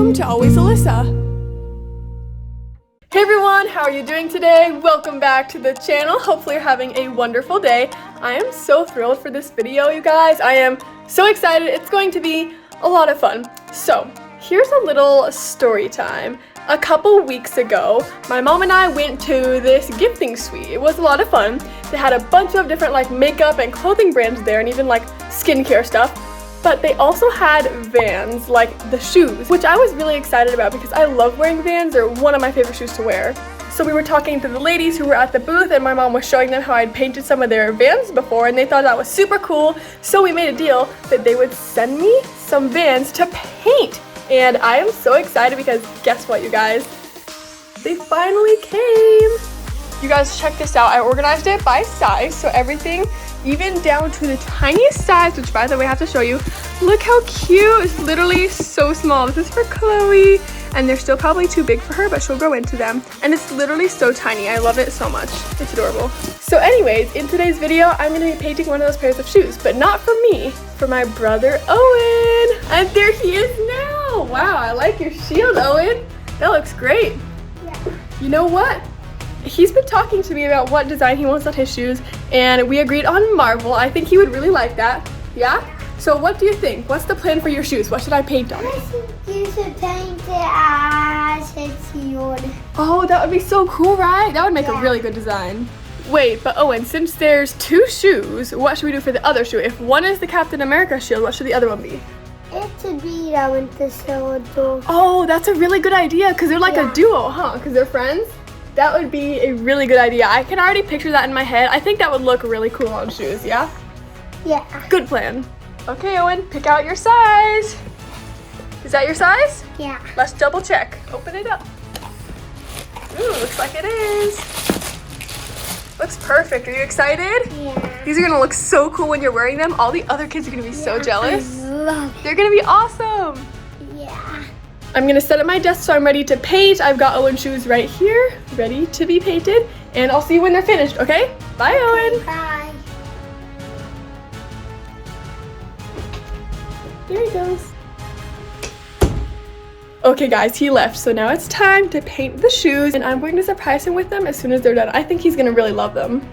welcome to Always Alyssa. Hey everyone, how are you doing today? Welcome back to the channel. Hopefully you're having a wonderful day. I am so thrilled for this video, you guys. I am so excited. It's going to be a lot of fun. So, here's a little story time. A couple weeks ago, my mom and I went to this gifting suite. It was a lot of fun. They had a bunch of different like makeup and clothing brands there and even like skincare stuff. But they also had Vans, like the shoes, which I was really excited about because I love wearing Vans. They're one of my favorite shoes to wear. So we were talking to the ladies who were at the booth and my mom was showing them how I'd painted some of their Vans before and they thought that was super cool. So we made a deal that they would send me some Vans to paint. And I am so excited because guess what, you guys? They finally came. You guys, check this out. I organized it by size, so everything, even down to the tiniest size, which by the way I have to show you. Look how cute. It's literally so small. This is for Chloe, and they're still probably too big for her, but she'll grow into them. And it's literally so tiny. I love it so much. It's adorable. So anyways, in today's video, I'm gonna be painting one of those pairs of shoes, but not for me, for my brother Owen. And there he is now. Wow, I like your shield, Owen. That looks great. Yeah. You know what? He's been talking to me about what design he wants on his shoes, and we agreed on marble. I think he would really like that. Yeah? So what do you think? What's the plan for your shoes? What should I paint on? I think you should paint it as a shield. Oh, that would be so cool, right? That would make a really good design. Wait, but Owen, since there's two shoes, what should we do for the other shoe? If one is the Captain America shield, what should the other one be? It should be the Winter Soldier. Oh, that's a really good idea, because they're like a duo, huh? Because they're friends? That would be a really good idea. I can already picture that in my head. I think that would look really cool on shoes, yeah? Yeah. Good plan. Okay, Owen, pick out your size. Is that your size? Yeah. Let's double check. Open it up. Ooh, looks like it is. Looks perfect. Are you excited? Yeah. These are gonna look so cool when you're wearing them. All the other kids are gonna be so jealous. I love it. They're gonna be awesome. Yeah. I'm gonna set up my desk so I'm ready to paint. I've got Owen's shoes right here, ready to be painted. And I'll see you when they're finished, okay? Bye, Owen. Bye. There he goes. Okay guys, he left, so now it's time to paint the shoes and I'm going to surprise him with them as soon as they're done. I think he's gonna really love them.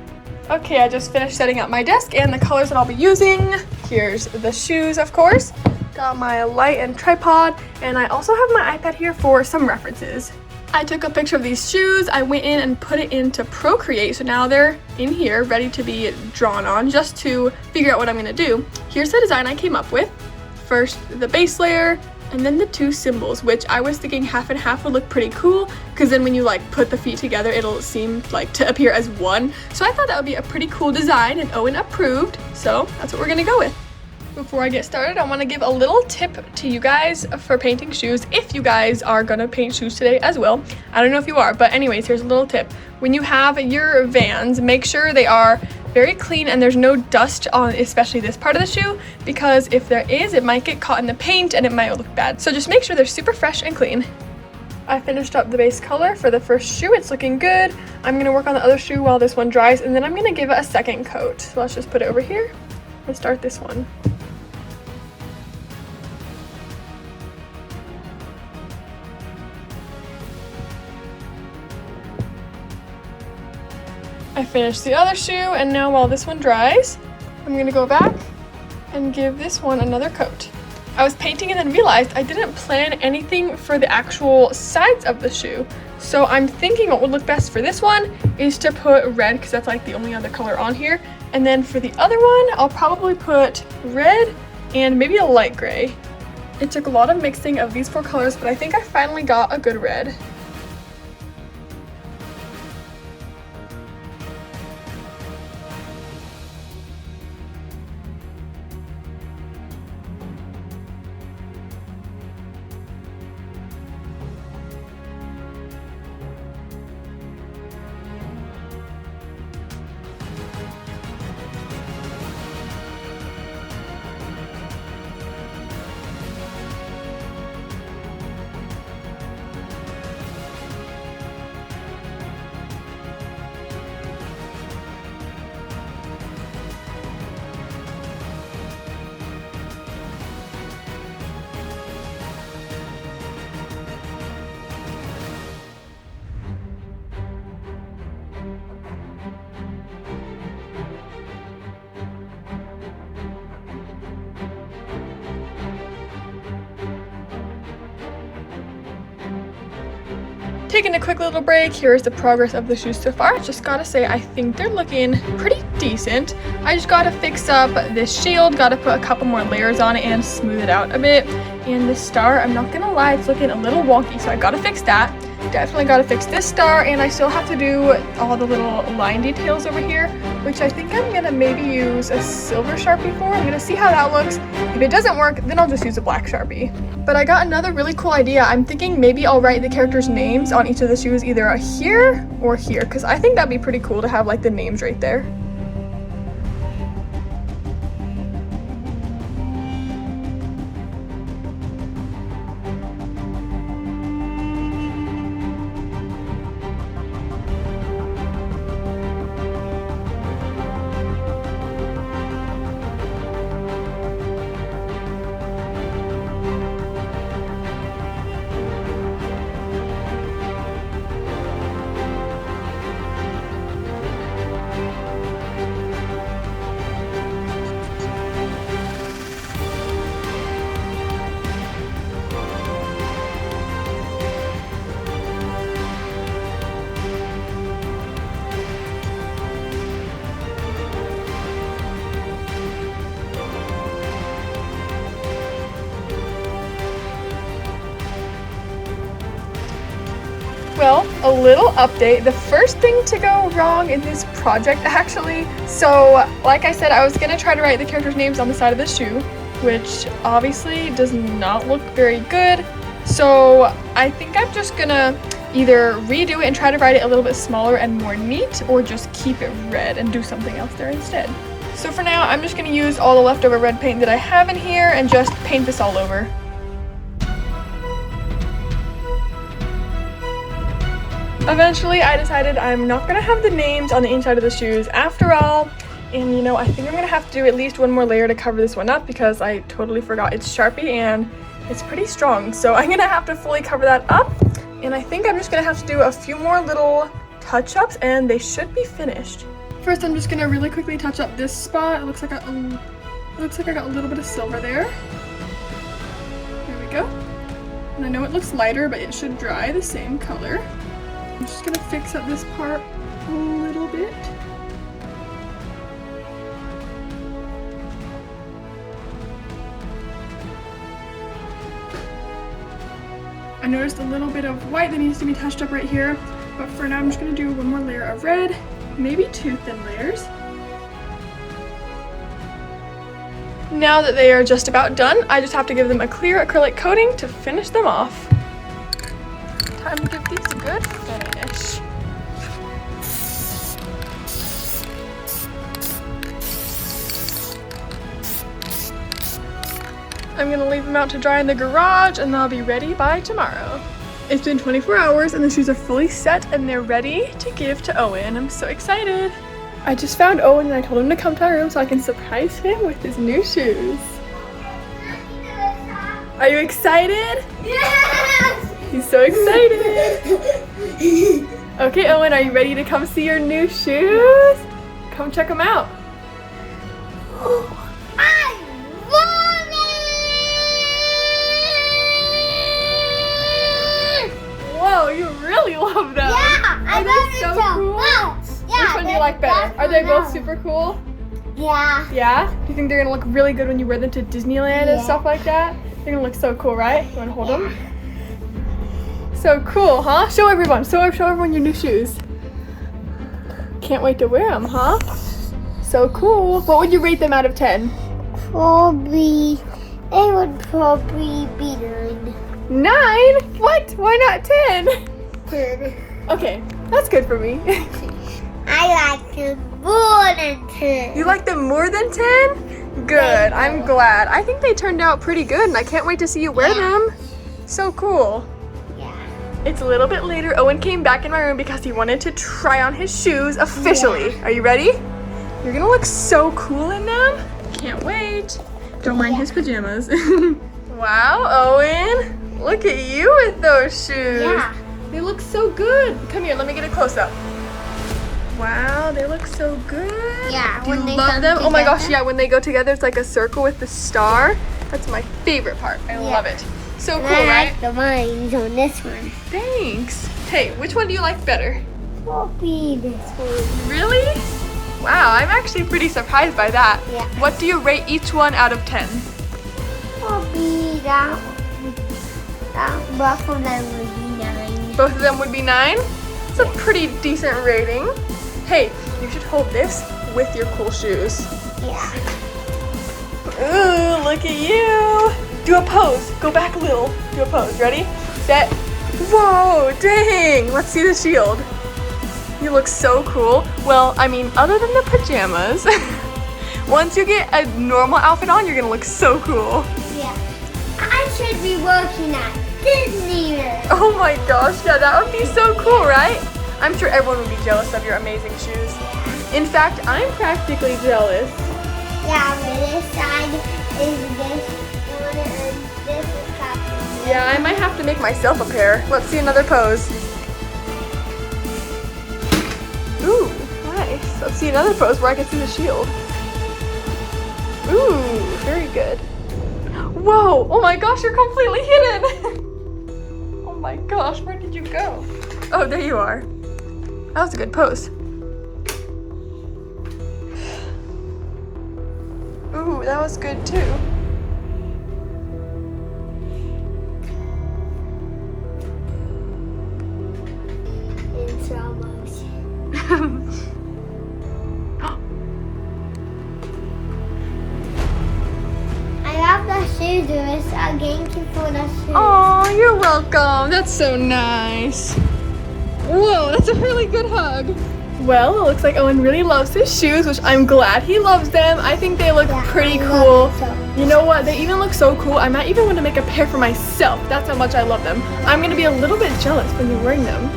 Okay, I just finished setting up my desk and the colors that I'll be using. Here's the shoes, of course. Got my light and tripod, and I also have my iPad here for some references. I took a picture of these shoes, I went in and put it into Procreate, so now they're in here ready to be drawn on just to figure out what I'm gonna do. Here's the design I came up with. First, the base layer, and then the two symbols, which I was thinking half and half would look pretty cool, because then when you like put the feet together, it'll seem like to appear as one. So I thought that would be a pretty cool design, and Owen approved, so that's what we're gonna go with. Before I get started, I want to give a little tip to you guys for painting shoes, if you guys are gonna paint shoes today as well. I don't know if you are, but anyways, here's a little tip. When you have your Vans, make sure they are very clean and there's no dust on especially this part of the shoe, because if there is, it might get caught in the paint and it might look bad. So just make sure they're super fresh and clean. I finished up the base color for the first shoe. It's looking good. I'm gonna work on the other shoe while this one dries, and then I'm gonna give it a second coat. So let's just put it over here and start this one. I finished the other shoe, and now while this one dries, I'm gonna go back and give this one another coat. I was painting and then realized I didn't plan anything for the actual sides of the shoe. So I'm thinking what would look best for this one is to put red, because that's like the only other color on here. And then for the other one, I'll probably put red and maybe a light gray. It took a lot of mixing of these four colors, but I think I finally got a good red. taking a quick little break. Here's the progress of the shoes so far. Just gotta say, I think they're looking pretty decent. I just gotta fix up this shield, gotta put a couple more layers on it and smooth it out a bit. And the star, I'm not gonna lie, it's looking a little wonky, so I gotta fix that. Definitely gotta fix this star, and I still have to do all the little line details over here, which I think I'm gonna maybe use a silver Sharpie for. I'm gonna see how that looks. If it doesn't work, then I'll just use a black Sharpie. But I got another really cool idea. I'm thinking maybe I'll write the characters' names on each of the shoes either here or here, because I think that'd be pretty cool to have like the names right there. Well, a little update. The first thing to go wrong in this project, actually. So, like I said, I was gonna try to write the characters' names on the side of the shoe, which obviously does not look very good. So, I think I'm just gonna either redo it and try to write it a little bit smaller and more neat, or just keep it red and do something else there instead. So for now, I'm just gonna use all the leftover red paint that I have in here and just paint this all over. Eventually, I decided I'm not gonna have the names on the inside of the shoes after all. And you know, I think I'm gonna have to do at least one more layer to cover this one up because I totally forgot it's Sharpie and it's pretty strong. So I'm gonna have to fully cover that up. And I think I'm just gonna have to do a few more little touch-ups and they should be finished. First, I'm just gonna really quickly touch up this spot. It looks like I got a little bit of silver there. There we go. And I know it looks lighter, but it should dry the same color. I'm just gonna fix up this part a little bit. I noticed a little bit of white that needs to be touched up right here, but for now I'm just gonna do one more layer of red, maybe 2 thin layers. Now that they are just about done, I just have to give them a clear acrylic coating to finish them off. Time to give these a good finish. I'm gonna leave them out to dry in the garage and they'll be ready by tomorrow. It's been 24 hours and the shoes are fully set and they're ready to give to Owen. I'm so excited. I just found Owen and I told him to come to our room so I can surprise him with his new shoes. Are you excited? Yes! He's so excited. Okay, Owen, are you ready to come see your new shoes? Come check them out. I want it! Whoa, you really love them. Yeah, I Are they love it so so cool? much. Yeah, Which one do you like better? Are they both super cool? Yeah. Yeah? Do you think they're gonna look really good when you wear them to Disneyland and stuff like that? They're gonna look so cool, right? You wanna hold them? So cool, huh? Show everyone your new shoes. Can't wait to wear them, huh? So cool. What would you rate them out of 10? Probably, it would probably be 9. 9? What? Why not 10? Good. Okay, that's good for me. I like them more than 10. You like them more than 10? Good, I'm glad. I think they turned out pretty good and I can't wait to see you wear them. So cool. Yeah. It's a little bit later. Owen came back in my room because he wanted to try on his shoes officially. Yeah. Are you ready? You're gonna look so cool in them. Can't wait. Don't mind his pajamas. Wow, Owen. Look at you with those shoes. Yeah. They look so good. Come here, let me get a close-up. Wow, they look so good. Yeah, Do you when they love come them? Oh my gosh, together. yeah, when they go together, it's like a circle with the star. That's my favorite part. I love it. So And cool, I right? like the lines on this one. Thanks. Hey, which one do you like better? Will be this one. Really? Wow, I'm actually pretty surprised by that. Yeah. What do you rate each one out of 10? Will be that. Both of them would be 9. Both of them would be 9? It's a pretty decent rating. Hey, you should hold this with your cool shoes. Yeah. Ooh, look at you. Do a pose. Go back a little. Do a pose. Ready? Set. Whoa, dang. Let's see the shield. You look so cool. Well, I mean, other than the pajamas, once you get a normal outfit on, you're gonna look so cool. Yeah. I should be working at Disneyland. Oh my gosh, yeah, that would be so cool, right? I'm sure everyone would be jealous of your amazing shoes. In fact, I'm practically jealous. Yeah, but this side is this one and this is copy. Yeah, I might have to make myself a pair. Let's see another pose. Ooh, nice. Let's see another pose where I can see the shield. Ooh, very good. Whoa, oh my gosh, you're completely hidden. Oh my gosh, where did you go? Oh, there you are. That was a good pose. Ooh, that was good too. In slow motion. I love the shoes, Alyssa. Thank you for the shoes. Oh, you're welcome. That's so nice. Whoa, that's a really good hug. Well, it looks like Owen really loves his shoes, which I'm glad he loves them. I think they look pretty I cool. love them so You know what? They even look so cool. I might even want to make a pair for myself. That's how much I love them. I'm going to be a little bit jealous when you're wearing them.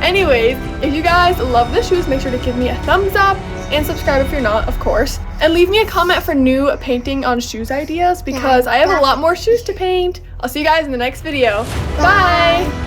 Anyways, if you guys love the shoes, make sure to give me a thumbs up and subscribe if you're not, of course. And leave me a comment for new painting on shoes ideas because I have a lot more shoes to paint. I'll see you guys in the next video. Bye.